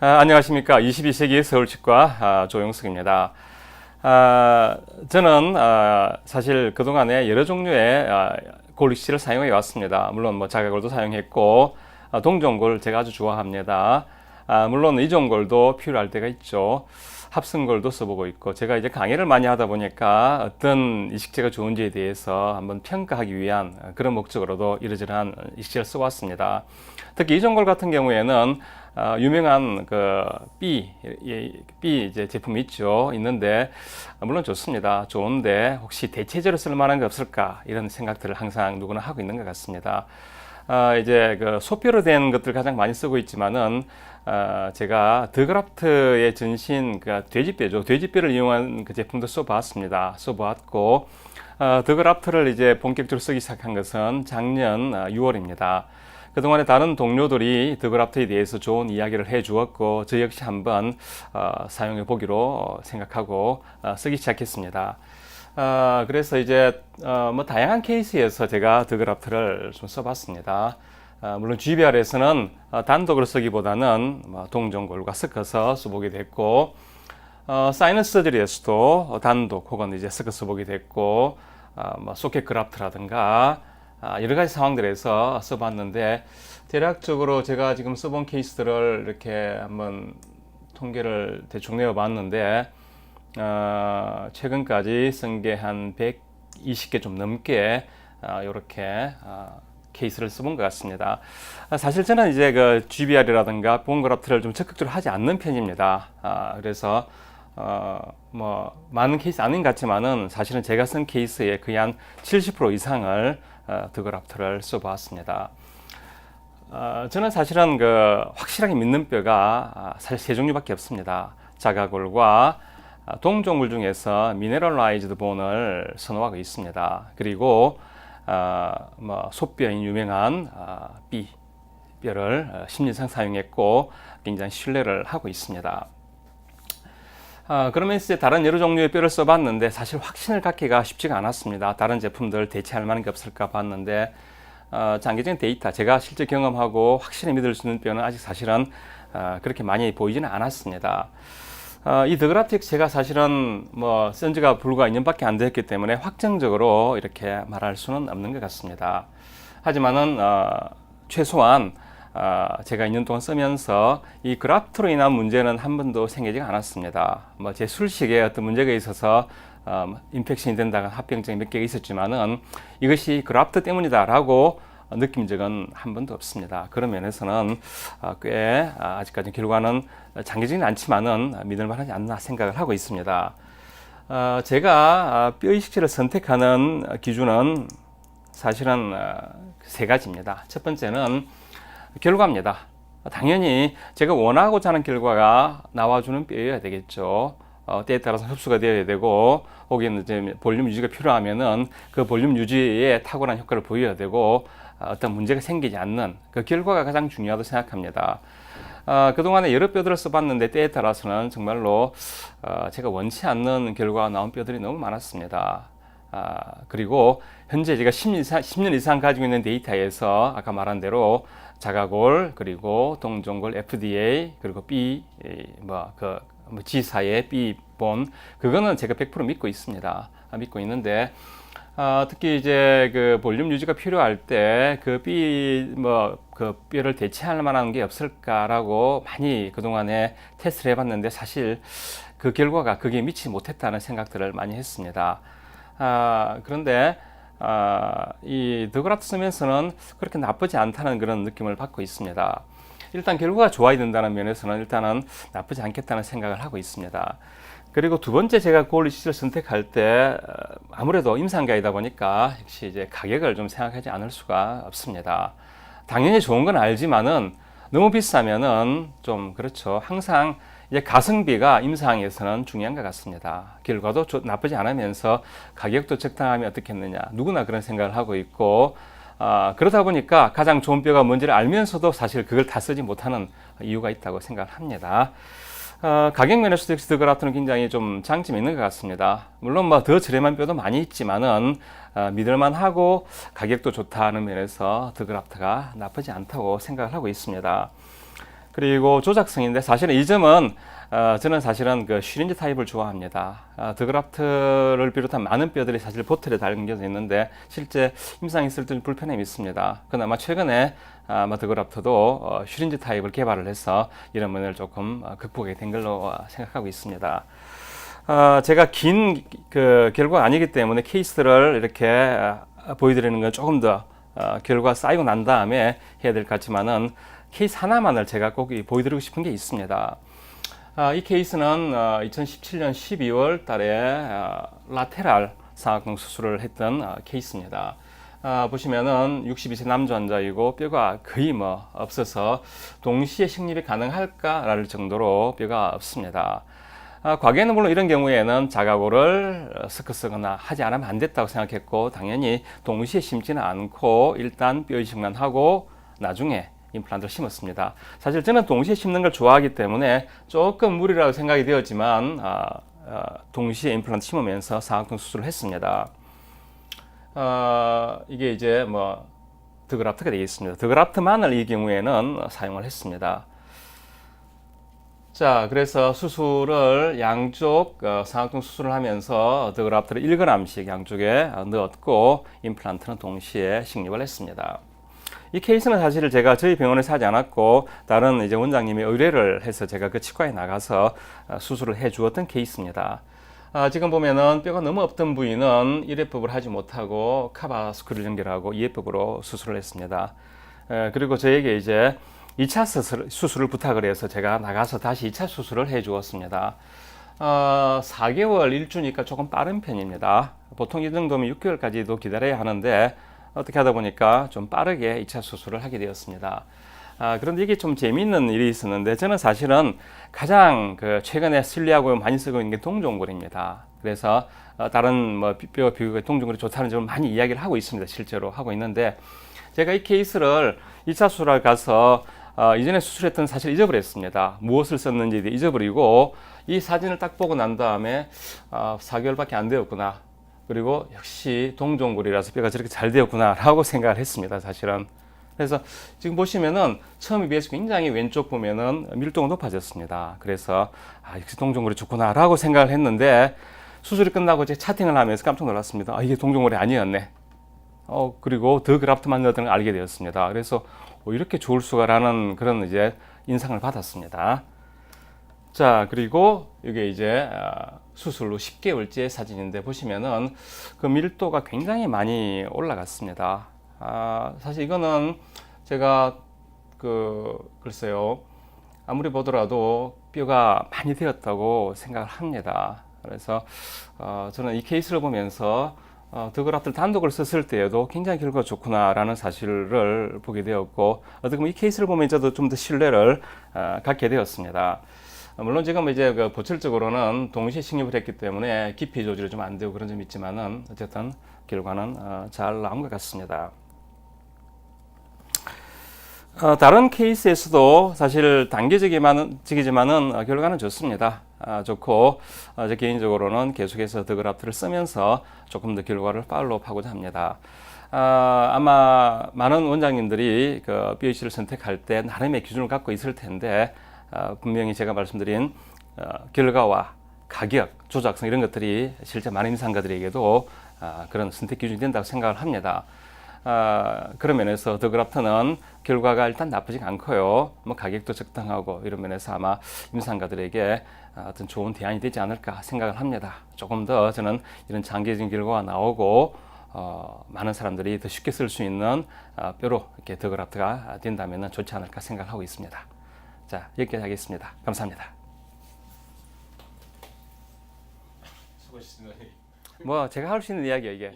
안녕하십니까. 22세기 서울치과 조영석입니다. 저는 사실 그동안에 여러 종류의 골익시를 사용해 왔습니다. 물론 뭐 자가골도 사용했고 동종골 제가 아주 좋아합니다. 물론 이종골도 필요할 때가 있죠. 합성골도 써보고 있고, 제가 이제 강의를 많이 하다 보니까 어떤 이식제가 좋은지에 대해서 한번 평가하기 위한 그런 목적으로도 이러저러한 이식제를 써왔습니다. 특히 이종골 같은 경우에는 유명한 그 B 이제 제품이 있는데 물론 좋습니다. 좋은데 혹시 대체제로 쓸 만한 게 없을까, 이런 생각들을 항상 누구나 하고 있는 것 같습니다. 이제 그 소뼈로 된 것들 가장 많이 쓰고 있지만은 제가 더그라프트의 전신, 그 돼지뼈죠. 돼지뼈를 이용한 그 제품도 써보았고, 더그라프트를 이제 본격적으로 쓰기 시작한 것은 작년 6월입니다. 그동안에 다른 동료들이 더그라프트에 대해서 좋은 이야기를 해 주었고, 저 역시 한번 사용해 보기로 생각하고 쓰기 시작했습니다. 그래서 이제 뭐 다양한 케이스에서 제가 더그라프트를 좀 써봤습니다. 물론 GBR에서는 단독으로 쓰기보다는 동종골과 섞어서 써보게 됐고, 사이너스 서저리에서도 단독 혹은 이제 섞어 써보게 됐고, 뭐 소켓 그라프트라든가 여러 가지 상황들에서 써봤는데, 대략적으로 제가 지금 써본 케이스들을 이렇게 한번 통계를 대충 내어봤는데, 최근까지 쓴 게 한 120개 좀 넘게 이렇게 케이스를 써본 것 같습니다. 사실 저는 이제 그 GBR이라든가 본그래프트를 좀 적극적으로 하지 않는 편입니다. 그래서 뭐 많은 케이스 아닌 것 같지만은 사실은 제가 쓴 케이스의 거의 한 70% 이상을 더그래프트를 써보았습니다. 저는 사실은 그 확실하게 믿는 뼈가 사실 세 종류밖에 없습니다. 자가골과 동종골 중에서 미네랄라이즈드 본을 선호하고 있습니다. 그리고 뭐 소뼈인 유명한 B 뼈를 10년 이상 사용했고 굉장히 신뢰를 하고 있습니다. 그러면서 다른 여러 종류의 뼈를 써봤는데 사실 확신을 갖기가 쉽지가 않았습니다. 다른 제품들 대체할 만한 게 없을까 봤는데, 장기적인 데이터, 제가 실제 경험하고 확실히 믿을 수 있는 뼈는 아직 사실은 그렇게 많이 보이지는 않았습니다. 이 더그라프트 제가 사실은 뭐 쓴 지가 불과 2년밖에 안 됐기 때문에 확정적으로 이렇게 말할 수는 없는 것 같습니다. 하지만은 최소한 제가 2년 동안 쓰면서 이 그라프트로 인한 문제는 한 번도 생기지 않았습니다. 뭐 제 술식에 어떤 문제가 있어서 인펙션이 된다거나 합병증이 몇 개가 있었지만은 이것이 그라프트 때문이다라고 느낀 적은 한 번도 없습니다. 그런 면에서는 꽤 아직까지 결과는 장기적이진 않지만은 믿을 만하지 않나 생각을 하고 있습니다. 제가 뼈 이식제를 선택하는 기준은 사실은 세 가지입니다. 첫 번째는 결과입니다. 당연히 제가 원하고자 하는 결과가 나와주는 뼈여야 되겠죠. 때에 따라서 흡수가 되어야 되고, 혹은 이제 볼륨 유지가 필요하면은 그 볼륨 유지에 탁월한 효과를 보여야 되고, 어떤 문제가 생기지 않는 그 결과가 가장 중요하다고 생각합니다. 그동안에 여러 뼈들을 써봤는데 때에 따라서는 정말로 제가 원치 않는 결과가 나온 뼈들이 너무 많았습니다. 그리고 현재 제가 10년 이상 가지고 있는 데이터에서 아까 말한 대로 자가골, 그리고 동종골, FDA, 그리고 B, G사의 B본, 그거는 제가 100% 믿고 있습니다. 믿고 있는데, 특히 이제 그 볼륨 유지가 필요할 때 그 그 뼈를 대체할 만한 게 없을까라고 많이 그동안에 테스트를 해봤는데, 사실 그 결과가 그게 미치지 못했다는 생각들을 많이 했습니다. 그런데 이 더그라프트 쓰면서는 그렇게 나쁘지 않다는 그런 느낌을 받고 있습니다. 일단 결과가 좋아야 된다는 면에서는 일단은 나쁘지 않겠다는 생각을 하고 있습니다. 그리고 두 번째, 제가 골 이식제를 선택할 때 아무래도 임상가이다 보니까 역시 이제 가격을 좀 생각하지 않을 수가 없습니다. 당연히 좋은 건 알지만은 너무 비싸면은 좀 그렇죠. 항상 이제 가성비가 임상에서는 중요한 것 같습니다. 결과도 나쁘지 않으면서 가격도 적당하면 어떻겠느냐, 누구나 그런 생각을 하고 있고, 그러다 보니까 가장 좋은 뼈가 뭔지를 알면서도 사실 그걸 다 쓰지 못하는 이유가 있다고 생각을 합니다. 가격 면에서도 역시 더그라프트는 굉장히 좀 장점이 있는 것 같습니다. 물론 뭐 더 저렴한 뼈도 많이 있지만은 믿을만하고 가격도 좋다는 면에서 더그라프트가 나쁘지 않다고 생각을 하고 있습니다. 그리고 조작성인데 사실은 이 점은 저는 사실은 그 슈린지 타입을 좋아합니다. 드그라프트를 비롯한 많은 뼈들이 사실 보틀에 달겨져 있는데 실제 임상에 있을 때는 불편함이 있습니다. 그나마 최근에 드그라프트도 슈린지 타입을 개발을 해서 이런 면을 조금 극복이 된 걸로 생각하고 있습니다. 제가 긴 그 결과가 아니기 때문에 케이스를 이렇게 보여드리는 건 조금 더 결과 쌓이고 난 다음에 해야 될 것 같지만은 케이스 하나만을 제가 꼭 보여드리고 싶은 게 있습니다. 이 케이스는 2017년 12월 달에 라테랄 사각동 수술을 했던 케이스입니다. 보시면은 62세 남자 환자이고 뼈가 거의 없어서 동시에 식립이 가능할까라는 정도로 뼈가 없습니다. 과거에는 물론 이런 경우에는 자가고를 섞어쓰거나 하지 않으면 안 됐다고 생각했고 당연히 동시에 심지는 않고 일단 뼈 이식만 하고 나중에 임플란트를 심었습니다. 사실 저는 동시에 심는 걸 좋아하기 때문에 조금 무리라고 생각이 되었지만 동시에 임플란트 심으면서 사각동 수술을 했습니다. 이게 이제 드그라프트가 되겠습니다. 드그라프트만을 이 경우에는 사용을 했습니다. 자, 그래서 수술을 양쪽 사각동 수술을 하면서 드그라프트를 1g씩 양쪽에 넣었고 임플란트는 동시에 식립을 했습니다. 이 케이스는 사실 제가 저희 병원에서 하지 않았고 다른 이제 원장님이 의뢰를 해서 제가 그 치과에 나가서 수술을 해 주었던 케이스입니다. 지금 보면은 뼈가 너무 없던 부위는 1회법을 하지 못하고 카바스크를 연결하고 2회법으로 수술을 했습니다. 그리고 저에게 이제 2차 수술을 부탁을 해서 제가 나가서 다시 2차 수술을 해 주었습니다. 4개월 1주니까 조금 빠른 편입니다. 보통 이 정도면 6개월까지도 기다려야 하는데 어떻게 하다 보니까 좀 빠르게 2차 수술을 하게 되었습니다. 그런데 이게 좀 재미있는 일이 있었는데 저는 사실은 가장 최근에 신뢰하고 많이 쓰고 있는 게 동종골입니다. 그래서 다른 뼈 비교가 동종골이 좋다는 점을 많이 이야기를 하고 있습니다. 실제로 하고 있는데 제가 이 케이스를 2차 수술을 가서 이전에 수술했던 사실 잊어버렸습니다. 무엇을 썼는지 잊어버리고 이 사진을 딱 보고 난 다음에 4개월밖에 안 되었구나. 그리고 역시 동종골이라서 뼈가 저렇게 잘 되었구나 라고 생각을 했습니다. 사실은. 그래서 지금 보시면은 처음에 비해서 굉장히 왼쪽 보면은 밀도가 높아졌습니다. 그래서 역시 동종골이 좋구나 라고 생각을 했는데 수술이 끝나고 이제 차팅을 하면서 깜짝 놀랐습니다. 이게 동종골이 아니었네. 그리고 드그라프트만 넣었던 걸 알게 되었습니다. 그래서 이렇게 좋을 수가라는 그런 이제 인상을 받았습니다. 자, 그리고 이게 이제 수술 후 10개월째 사진인데 보시면은 그 밀도가 굉장히 많이 올라갔습니다. 사실 이거는 제가 글쎄요, 아무리 보더라도 뼈가 많이 되었다고 생각을 합니다. 그래서 저는 이 케이스를 보면서 드그라프트를 단독을 썼을 때에도 굉장히 결과가 좋구나라는 사실을 보게 되었고 어떻게 보면 이 케이스를 보면 저도 좀 더 신뢰를 갖게 되었습니다. 물론 지금 이제 보철적으로는 동시에 식립을 했기 때문에 깊이 조절이 좀 안 되고 그런 점이 있지만은 어쨌든 결과는 잘 나온 것 같습니다. 다른 케이스에서도 사실 단계적이지만은 결과는 좋습니다. 좋고 저 개인적으로는 계속해서 드그라프트를 쓰면서 조금 더 결과를 팔로우하고자 합니다. 아마 많은 원장님들이 뼈 이식을 선택할 때 나름의 기준을 갖고 있을 텐데 분명히 제가 말씀드린 결과와 가격, 조작성 이런 것들이 실제 많은 임상가들에게도 그런 선택 기준이 된다고 생각을 합니다. 그런 면에서 드그라프트는 결과가 일단 나쁘지 않고요. 가격도 적당하고 이런 면에서 아마 임상가들에게 어떤 좋은 대안이 되지 않을까 생각을 합니다. 조금 더 저는 이런 장기적인 결과가 나오고 많은 사람들이 더 쉽게 쓸 수 있는 뼈로 이렇게 드그라프트가 된다면 좋지 않을까 생각하고 있습니다. 자, 여기까지 하겠습니다. 감사합니다. 수고하셨습니다. 제가 할 수 있는 이야기예요, 이게.